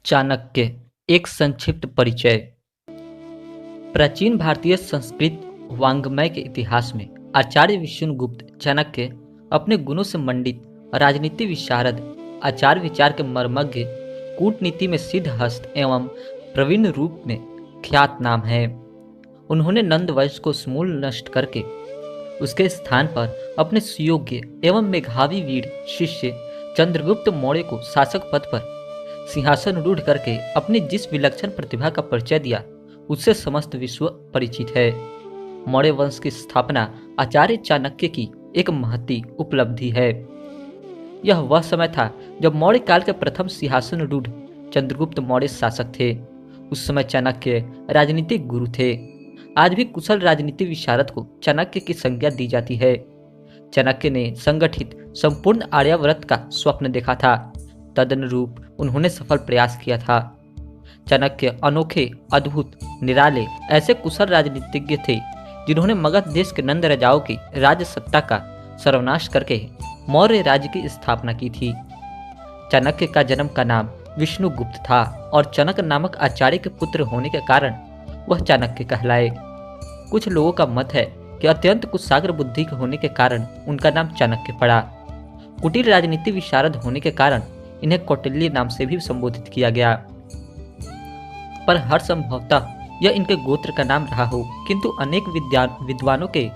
चाणक्य, एक संक्षिप्त परिचय। प्राचीन भारतीय संस्कृत वाङ्मय के इतिहास में आचार्य विष्णुगुप्त चाणक्य अपने गुणों से मंडित राजनीति विशारद, आचार विचार के मर्मज्ञ, कूटनीति में सिद्धहस्त एवं प्रवीण रूप में ख्यात नाम है। उन्होंने नंद वंश को समूल नष्ट करके उसके स्थान पर अपने सुयोग्य एवं मेधावी वीर शिष्य चंद्रगुप्त मौर्य को शासक पद पर सिंहासन रूढ़ करके अपनी जिस विलक्षण प्रतिभा का परिचय दिया, उससे समस्त विश्व परिचित है। मौर्य वंश की स्थापना आचार्य चाणक्य की एक महती उपलब्धि है। यह वह समय था जब मौर्य काल के प्रथम सिंहासन रूढ़ चंद्रगुप्त मौर्य शासक थे। उस समय चाणक्य राजनीतिक गुरु थे। आज भी कुशल राजनीति विशारद को चाणक्य की संज्ञा दी जाती है। चाणक्य ने संगठित संपूर्ण आर्यावर्त का स्वप्न देखा था। तदनुरूप उन्होंने सफल प्रयास किया था। चाणक्य अनोखे, अद्भुत, निराले ऐसे कुशल राजनीतिज्ञ थे जिन्होंने मगध देश के नंद राजाओं की राज सत्ता का सर्वनाश करके मौर्य राज्य की स्थापना की थी। चाणक्य का जन्म का नाम विष्णुगुप्त था और चनक नामक आचार्य के पुत्र होने के कारण वह चाणक्य कहलाए। कुछ लोगों का मत है कि अत्यंत कुशाग्र बुद्धि के होने के कारण उनका नाम चाणक्य पड़ा। कुटिल राजनीति विशारद होने के कारण इन्हें कौटिल्य नाम से भी संबोधित किया गया, पर हर संभवतः यह इनके गोत्र का नाम रहा हो। किंतु अनेक विद्वानों के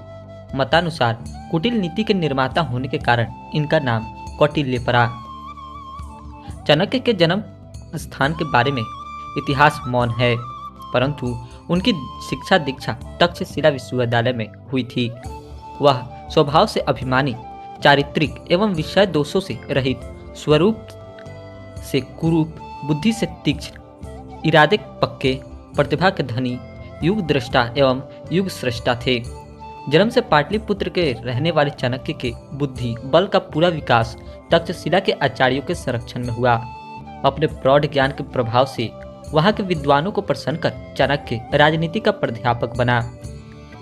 मतानुसार कुटिल नीति के निर्माता होने के कारण इनका नाम कौटिल्य पड़ा। चाणक्य के जन्म स्थान के बारे में इतिहास मौन है, परंतु उनकी शिक्षा दीक्षा तक्षशिला विश्वविद्यालय में हुई थी। वह स्वभाव से अभिमानी, चारित्रिक एवं विषय दोषों से रहित, स्वरूप से कुरूप, बुद्धि से तीक्ष्ण, इरादे पक्के, प्रतिभा के धनी, युग दृष्टा एवं युग स्रष्टा थे। जन्म से पाटलिपुत्र के रहने वाले चाणक्य के बुद्धि बल का पूरा विकास तक्षशिला के आचार्यों के संरक्षण में हुआ। अपने प्रौढ़ ज्ञान के प्रभाव से वहां के विद्वानों को प्रसन्न कर चाणक्य राजनीति का प्राध्यापक बना।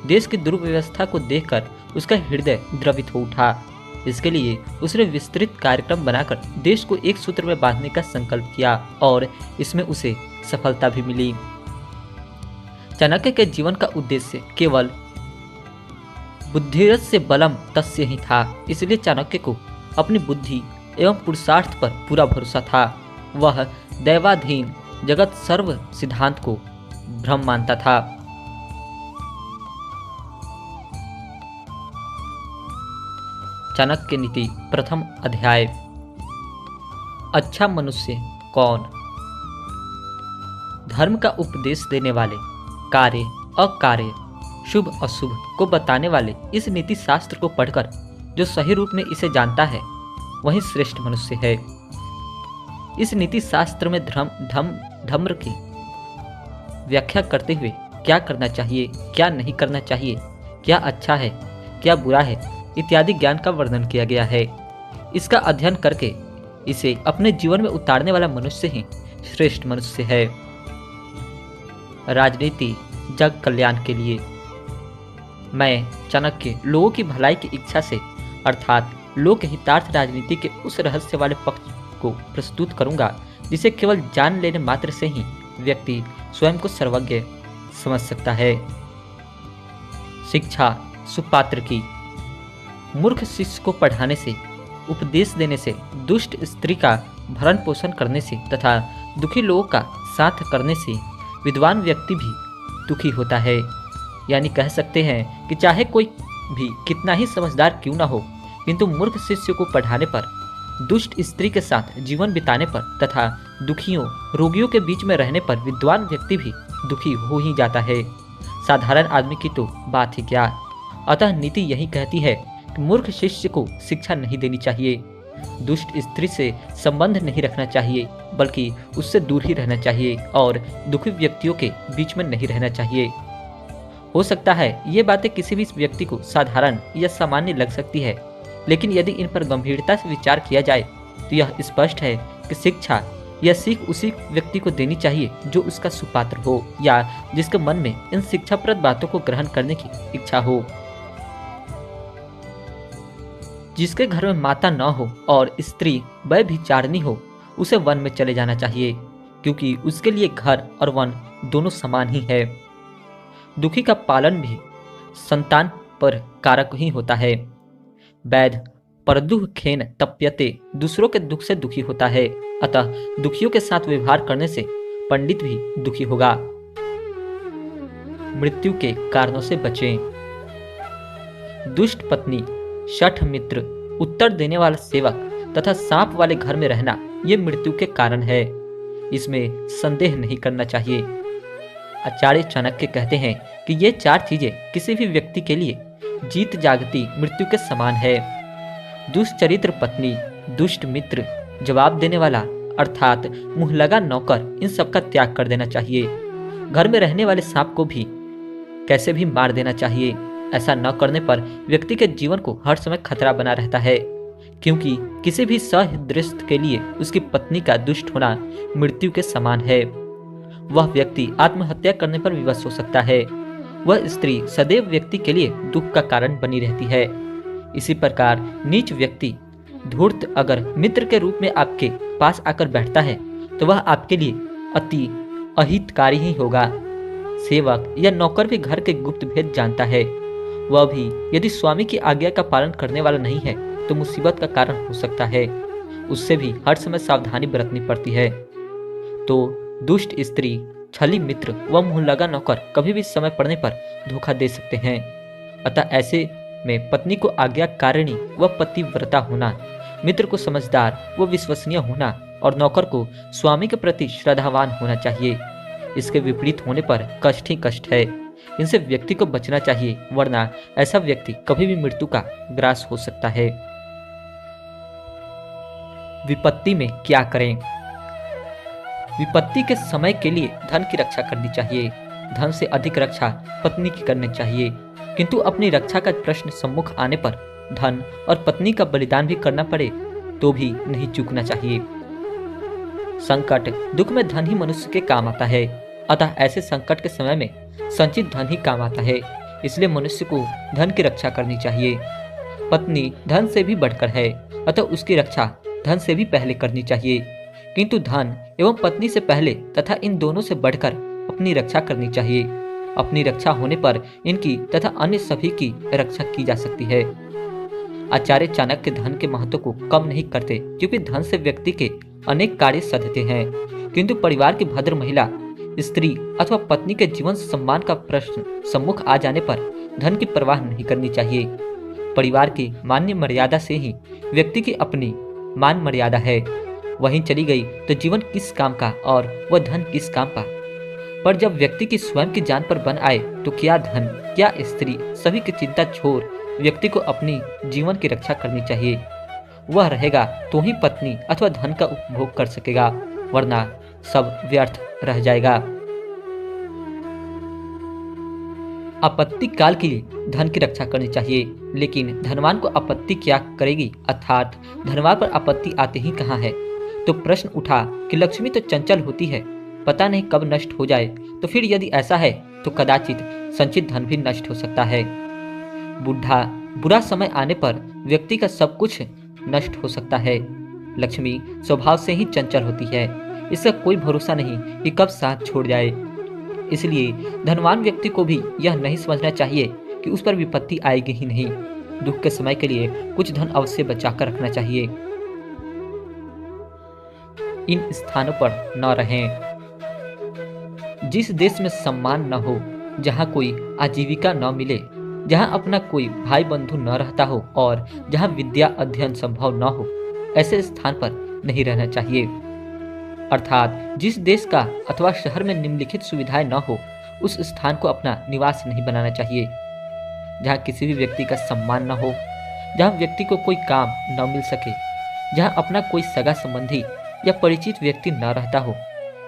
देश की दुर्व्यवस्था को देखकर उसका हृदय द्रवित हो उठा। इसके लिए उसने विस्तृत कार्यक्रम बनाकर देश को एक सूत्र में बांधने का संकल्प किया और इसमें उसे सफलता भी मिली। चाणक्य के जीवन का उद्देश्य केवल बुद्धिरस्य बलम तस्य ही था। इसलिए चाणक्य को अपनी बुद्धि एवं पुरुषार्थ पर पूरा भरोसा था। वह दैवाधीन जगत सर्व सिद्धांत को भ्रम मानता था। चाणक्य नीति, प्रथम अध्याय। अच्छा मनुष्य कौन? धर्म का उपदेश देने वाले, कार्य अकार्य, शुभ अशुभ को बताने वाले इस नीति शास्त्र को पढ़कर जो सही रूप में इसे जानता है वही श्रेष्ठ मनुष्य है। इस नीति शास्त्र में धर्म की व्याख्या करते हुए क्या करना चाहिए, क्या नहीं करना चाहिए, क्या अच्छा है, क्या बुरा है इत्यादि ज्ञान का वर्णन किया गया है। इसका अध्ययन करके इसे अपने जीवन में उतारने वाला मनुष्य ही श्रेष्ठ मनुष्य है। राजनीति जग कल्याण के लिए। मैं चाणक्य लोगों की भलाई की इच्छा से अर्थात लोक हितार्थ राजनीति के उस रहस्य वाले पक्ष को प्रस्तुत करूंगा जिसे केवल जान लेने मात्र से ही व्यक्ति स्वयं को सर्वज्ञ समझ सकता है। शिक्षा सुपात्र की। मूर्ख शिष्य को पढ़ाने से, उपदेश देने से, दुष्ट स्त्री का भरण पोषण करने से तथा दुखी लोगों का साथ करने से विद्वान व्यक्ति भी दुखी होता है। यानी कह सकते हैं कि चाहे कोई भी कितना ही समझदार क्यों ना हो, किंतु मूर्ख शिष्य को पढ़ाने पर, दुष्ट स्त्री के साथ जीवन बिताने पर तथा दुखियों, रोगियों के बीच में रहने पर विद्वान व्यक्ति भी दुखी हो ही जाता है। साधारण आदमी की तो बात ही क्या। अतः नीति यही कहती है कि मूर्ख शिष्य को शिक्षा नहीं देनी चाहिए, दुष्ट स्त्री से संबंध नहीं रखना चाहिए, बल्कि उससे दूर ही रहना चाहिए और दुखी व्यक्तियों के बीच में नहीं रहना चाहिए। हो सकता है ये बातें किसी भी व्यक्ति को साधारण या सामान्य लग सकती है, लेकिन यदि इन पर गंभीरता से विचार किया जाए तो यह स्पष्ट है कि शिक्षा या सीख उसी व्यक्ति को देनी चाहिए जो उसका सुपात्र हो या जिसके मन में इन शिक्षाप्रद बातों को ग्रहण करने की इच्छा हो। जिसके घर में माता न हो और स्त्री व्यभिचारिणी हो, उसे वन में चले जाना चाहिए, क्योंकि उसके लिए घर और वन दोनों समान ही है। दुखी का पालन भी संतान पर कारक ही होता है। वैध परदुह खेन तप्यते, दूसरों के दुख से दुखी होता है, अतः दुखियों के साथ व्यवहार करने से पंडित भी दुखी होगा। मृत्यु के कारणों से बचें। दुष्ट पत्नी, शठ मित्र, उत्तर देने वाला सेवक तथा सांप वाले घर में रहना ये मृत्यु के कारण है, इसमें संदेह नहीं करना चाहिए। आचार्य चाणक्य कहते हैं कि ये 4 चीजें किसी भी व्यक्ति के लिए जीत जागती मृत्यु के समान है। दुष्चरित्र पत्नी, दुष्ट मित्र, जवाब देने वाला अर्थात मुंह लगा नौकर, इन सब का त्याग कर देना चाहिए। घर में रहने वाले सांप को भी कैसे भी मार देना चाहिए। ऐसा न करने पर व्यक्ति के जीवन को हर समय खतरा बना रहता है, क्योंकि किसी भी सहृदयस्थ के लिए उसकी पत्नी का दुष्ट होना मृत्यु के समान है। वह व्यक्ति आत्महत्या करने पर विवश हो सकता है। वह स्त्री सदैव व्यक्ति के लिए दुख का कारण बनी रहती है। इसी प्रकार नीच व्यक्ति धूर्त अगर मित्र के रूप में आपके पास आकर बैठता है तो वह आपके लिए अति अहितकारी ही होगा। सेवक या नौकर भी घर के गुप्त भेद जानता है। वह भी यदि स्वामी की आज्ञा का पालन करने वाला नहीं है तो मुसीबत का कारण हो सकता है। उससे भी हर समय सावधानी बरतनी पड़ती है। तो दुष्ट स्त्री, छली मित्र व मुंह लगा नौकर कभी भी समय पड़ने पर धोखा दे सकते हैं। अतः ऐसे में पत्नी को आज्ञाकारिणी व पतिव्रता होना, मित्र को समझदार व विश्वसनीय होना और नौकर को स्वामी के प्रति श्रद्धावान होना चाहिए। इसके विपरीत होने पर कष्ट ही कष्ट है। इनसे व्यक्ति को बचना चाहिए, वरना ऐसा व्यक्ति कभी भी मृत्यु का ग्रास हो सकता है। विपत्ति में क्या करें? विपत्ति के समय के लिए धन की रक्षा करनी चाहिए। धन से अधिक रक्षा पत्नी की करनी चाहिए, किंतु अपनी रक्षा का प्रश्न सम्मुख आने पर धन और पत्नी का बलिदान भी करना पड़े तो भी नहीं चूकना चाहिए। संकट दुख में धन ही मनुष्य के काम आता है, अतः ऐसे संकट के समय में संचित धन ही काम आता है। इसलिए मनुष्य को धन की रक्षा करनी चाहिए। पत्नी धन से भी बढ़कर है, अतः उसकी रक्षा धन से भी पहले करनी चाहिए, किंतु धन एवं पत्नी से पहले तथा इन दोनों से बढ़कर अपनी रक्षा करनी चाहिए। अपनी रक्षा होने पर इनकी तथा अन्य सभी की रक्षा की जा सकती है। आचार्य चाणक्य धन के महत्व को कम नहीं करते, क्योंकि धन से व्यक्ति के अनेक कार्य सधते हैं, किंतु परिवार की भद्र महिला, स्त्री अथवा पत्नी के जीवन सम्मान का प्रश्न सम्मुख आ जाने पर धन की परवाह नहीं करनी चाहिए। परिवार की मान्य मर्यादा से ही व्यक्ति की अपनी मान मर्यादा है। वहीं चली गई तो जीवन किस काम का और वह धन किस काम का। पर जब व्यक्ति की स्वयं की जान पर बन आए तो क्या धन क्या स्त्री सभी की चिंता छोड़ व्यक्ति को अपनी जीवन की रक्षा करनी चाहिए। वह रहेगा तो ही पत्नी अथवा धन का उपभोग कर सकेगा, वरना सब व्यर्थ रह जाएगा। आपत्ति काल के लिए धन की रक्षा करनी चाहिए, लेकिन धनवान को आपत्ति क्या करेगी, अर्थात धनवान पर आपत्ति आते ही कहाँ है। तो प्रश्न उठा कि लक्ष्मी तो चंचल होती है, पता नहीं कब नष्ट हो जाए। तो फिर यदि ऐसा है तो कदाचित संचित धन भी नष्ट हो सकता है। बुरा समय आने पर व्यक्ति का सब कुछ नष्ट हो सकता है। लक्ष्मी स्वभाव से ही चंचल होती है, इसका कोई भरोसा नहीं कि कब साथ छोड़ जाए। इसलिए धनवान व्यक्ति को भी यह नहीं समझना चाहिए कि उस पर विपत्ति आएगी ही नहीं। दुख के समय के लिए कुछ धन अवश्य बचाकर रखना चाहिए। इन स्थानों पर न रहें। जिस देश में सम्मान न हो, जहाँ कोई आजीविका न मिले, जहाँ अपना कोई भाई बंधु न रहता हो और जहाँ विद्या अध्ययन संभव न हो, ऐसे स्थान पर नहीं रहना चाहिए। अर्थात जिस देश का अथवा शहर में निम्नलिखित सुविधाएं न हो, उस स्थान को अपना निवास नहीं बनाना चाहिए। जहाँ किसी भी व्यक्ति का सम्मान न हो, जहाँ व्यक्ति को कोई काम न मिल सके, जहाँ अपना कोई सगा संबंधी या परिचित व्यक्ति न रहता हो,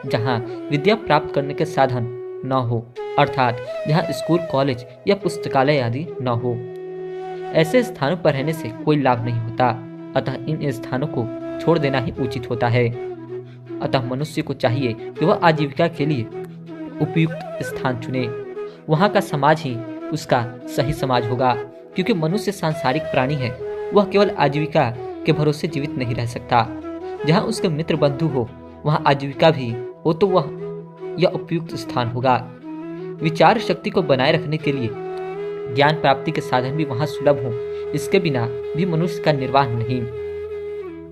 जहाँ विद्या प्राप्त करने के साधन न हो, अर्थात जहाँ स्कूल कॉलेज या पुस्तकालय आदि न हो, ऐसे स्थानों पर रहने से कोई लाभ नहीं होता। अतः इन स्थानों को छोड़ देना ही उचित होता है। अतः मनुष्य को चाहिए कि वह आजीविका के लिए उपयुक्त स्थान चुने। वहाँ का समाज ही उसका सही समाज होगा, क्योंकि मनुष्य सांसारिक प्राणी है। वह केवल आजीविका के भरोसे जीवित नहीं रह सकता। जहाँ उसके मित्र बंधु हो वहाँ आजीविका भी हो तो वह यह उपयुक्त स्थान होगा। विचार शक्ति को बनाए रखने के लिए ज्ञान प्राप्ति के साधन भी वहाँ सुलभ हो, इसके बिना भी मनुष्य का निर्वाह नहीं।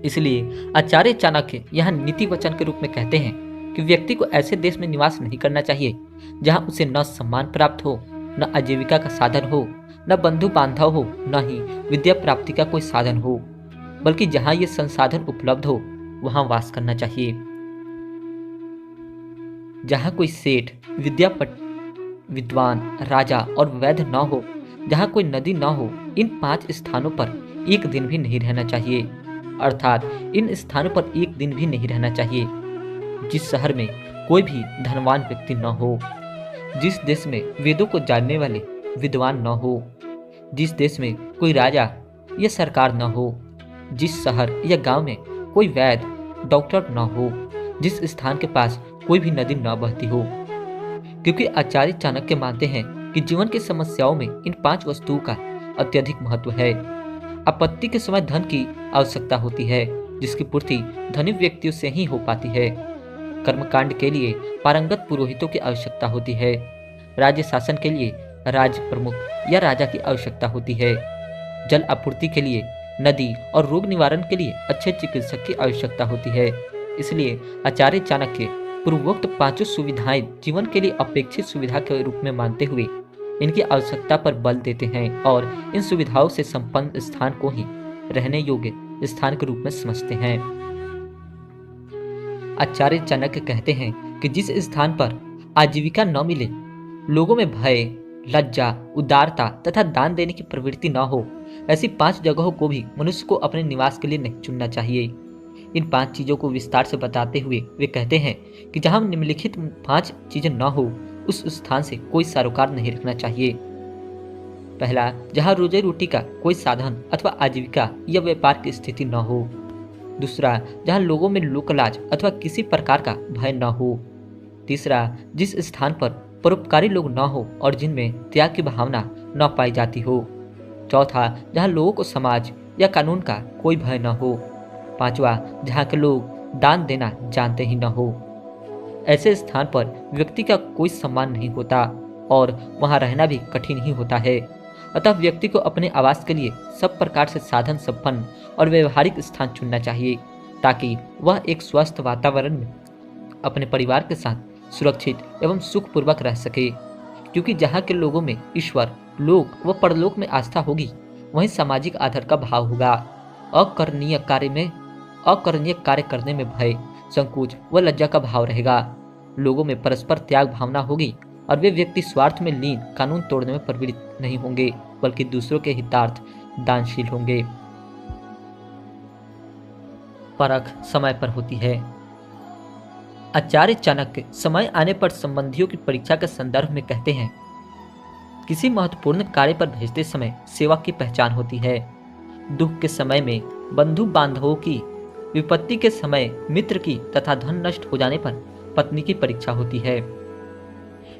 इसलिए आचार्य चाणक्य यहाँ नीति वचन के रूप में कहते हैं कि व्यक्ति को ऐसे देश में निवास नहीं करना चाहिए जहाँ उसे न सम्मान प्राप्त हो, न आजीविका का साधन हो, न बंधु बांधव हो, न ही विद्या प्राप्ति का कोई साधन हो, बल्कि जहाँ ये संसाधन उपलब्ध हो वहाँ वास करना चाहिए। जहाँ कोई सेठ, विद्वान, राजा और वैद्य न हो, जहाँ कोई नदी न हो, इन 5 स्थानों पर एक दिन भी नहीं रहना चाहिए। अर्थात इन स्थानों पर एक दिन भी नहीं रहना चाहिए। जिस शहर में कोई भी धनवान व्यक्ति न हो, जिस देश में वेदों को जानने वाले विद्वान न हो, जिस देश में कोई राजा या सरकार न हो, जिस शहर या गांव में कोई वैद्य, डॉक्टर न हो, जिस स्थान के पास कोई भी नदी न बहती हो। क्योंकि आचार्य चाणक्य मानते हैं कि जीवन की समस्याओं में इन 5 वस्तुओं का अत्यधिक महत्व है। आपत्ति के समय धन की आवश्यकता होती है, जिसकी पूर्ति धनी व्यक्तियों से ही हो पाती है। कर्मकांड के लिए पारंगत पुरोहितों की आवश्यकता होती है। राज्य शासन के लिए राज प्रमुख या राजा की आवश्यकता होती है। जल आपूर्ति के लिए नदी और रोग निवारण के लिए अच्छे चिकित्सक की आवश्यकता होती है। इसलिए आचार्य चाणक्य पूर्वोक्त 5 सुविधाएं जीवन के लिए अपेक्षित सुविधा के रूप में मानते हुए इनकी आवश्यकता पर बल देते हैं और इन सुविधाओं से संपन्न स्थान को ही रहने योग्य स्थान के रूप में समझते हैं। आचार्य चाणक्य कहते हैं कि जिस स्थान पर आजीविका न मिले, लोगों में भय, लज्जा, उदारता तथा दान देने की प्रवृत्ति न हो, ऐसी 5 जगहों को भी मनुष्य को अपने निवास के लिए नहीं चुनना चाहिए। इन 5 चीजों को विस्तार से बताते हुए वे कहते हैं कि जहां निम्नलिखित 5 चीजें न हो, उस स्थान से कोई सरोकार नहीं रखना चाहिए। पहला, जहां रोजी रोटी का कोई साधन अथवा आजीविका या व्यापार की स्थिति न हो। दूसरा, जहां लोगों में लोकलाज अथवा किसी प्रकार का भय न हो। तीसरा, जिस स्थान पर परोपकारी लोग न हो और जिनमें त्याग की भावना न पाई जाती हो। चौथा, जहां लोगों को समाज या कानून का कोई भय न हो। पांचवा, जहां के लोग दान देना जानते ही न हो। ऐसे स्थान पर व्यक्ति का कोई सम्मान नहीं होता और वहां रहना भी कठिन ही होता है। अतः व्यक्ति को अपने आवास के लिए सब प्रकार से साधन संपन्न और व्यवहारिक स्थान चुनना चाहिए, ताकि वह एक स्वस्थ वातावरण में अपने परिवार के साथ सुरक्षित एवं सुखपूर्वक रह सके। क्योंकि जहाँ के लोगों में ईश्वर, लोक व परलोक में आस्था होगी, वहीं सामाजिक आदर का भाव होगा। अकरणीय कार्य करने में भय, संकोच व लज्जा का भाव रहेगा। लोगों में परस्पर त्याग भावना होगी और वे व्यक्ति स्वार्थ में लीन कानून तोड़ने में प्रवृत्त नहीं होंगे, बल्कि दूसरों के हितार्थ दानशील होंगे। परख समय पर होती है। आचार्य चाणक्य समय आने पर संबंधियों की परीक्षा के संदर्भ में कहते हैं, किसी महत्वपूर्ण कार्य पर भेजते समय सेवा की पहचान होती है। दुख के समय में बंधु बांधवों की, विपत्ति के समय मित्र की तथा धन नष्ट हो जाने पर पत्नी की परीक्षा होती है।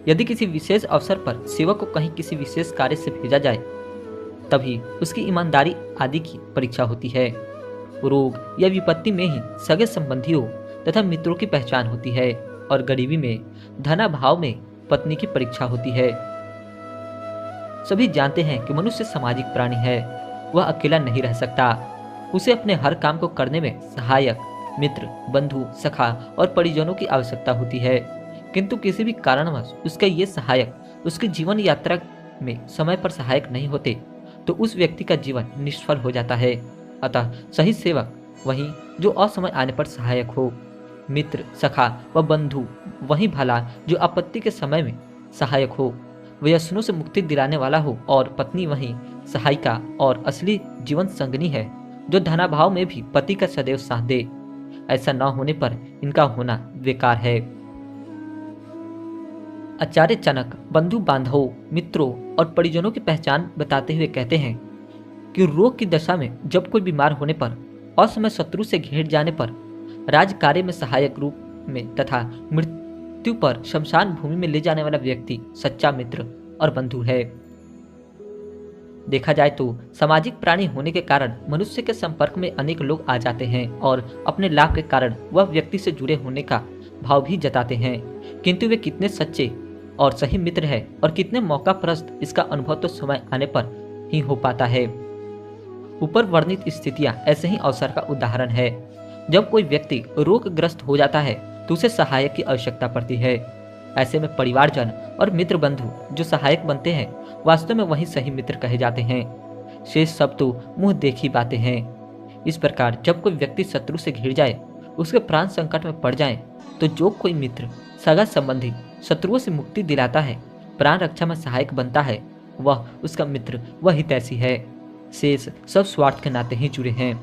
यदि किसी विशेष अवसर पर सेवक को कहीं किसी विशेष कार्य से भेजा जाए, तभी उसकी ईमानदारी आदि की परीक्षा होती है। रोग या विपत्ति में ही सगे संबंधियों तथा मित्रों की पहचान होती है और गरीबी में, धनाभाव में पत्नी की परीक्षा होती है। सभी जानते हैं कि मनुष्य सामाजिक प्राणी है, वह अकेला नहीं रह सकता। उसे अपने हर काम को करने में सहायक, मित्र, बंधु, सखा और परिजनों की आवश्यकता होती है। किंतु किसी भी कारणवश उसके ये सहायक उसकी जीवन यात्रा में समय पर सहायक नहीं होते, तो उस व्यक्ति का जीवन निष्फल हो जाता है। अतः सही सेवक वही जो असमय आने पर सहायक हो। मित्र, सखा व बंधु वही भला जो आपत्ति के समय में सहायक हो, व्यसनों से मुक्ति दिलाने वाला हो, और पत्नी वही सहायिका और असली जीवन संगनी है जो धनाभाव में भी पति का सदैव साथ दे। ऐसा न होने पर इनका होना बेकार है। आचार्य चाणक्य बंधु बांधवों, मित्रों और परिजनों की पहचान बताते हुए कहते हैं कि रोग की दशा में जब कोई बीमार होने पर, असमय शत्रु से घेर जाने पर, राज कार्य में सहायक रूप में तथा मृत्यु पर शमशान भूमि में ले जाने वाला व्यक्ति सच्चा मित्र और बंधु है। देखा जाए तो सामाजिक प्राणी होने के कारण मनुष्य के संपर्क में अनेक लोग आ जाते हैं और अपने लाभ के कारण वह व्यक्ति से जुड़े होने का भाव भी जताते हैं, किंतु वे कितने सच्चे और सही मित्र है और कितने मौकापरस्त, इसका अनुभव तो समय आने पर ही हो पाता है। ऊपर वर्णित स्थितियां ऐसे ही अवसर का उदाहरण है। जब कोई व्यक्ति रोगग्रस्त हो जाता है तो उसे सहायक की आवश्यकता पड़ती है। ऐसे में परिवारजन और मित्र बंधु जो सहायक बनते हैं वास्तव में वही सही मित्र कहे जाते हैं। शेष सब तो मुंह देखी बातें हैं। इस प्रकार जब कोई व्यक्ति शत्रु से घिर जाए, उसके प्राण संकट में पड़ जाए, तो जो कोई मित्र सगा संबंधी शत्रुओं से मुक्ति दिलाता है, प्राण रक्षा में सहायक बनता है, वह उसका मित्र वही तैसी है। शेष सब स्वार्थ के नाते ही जुड़े हैं।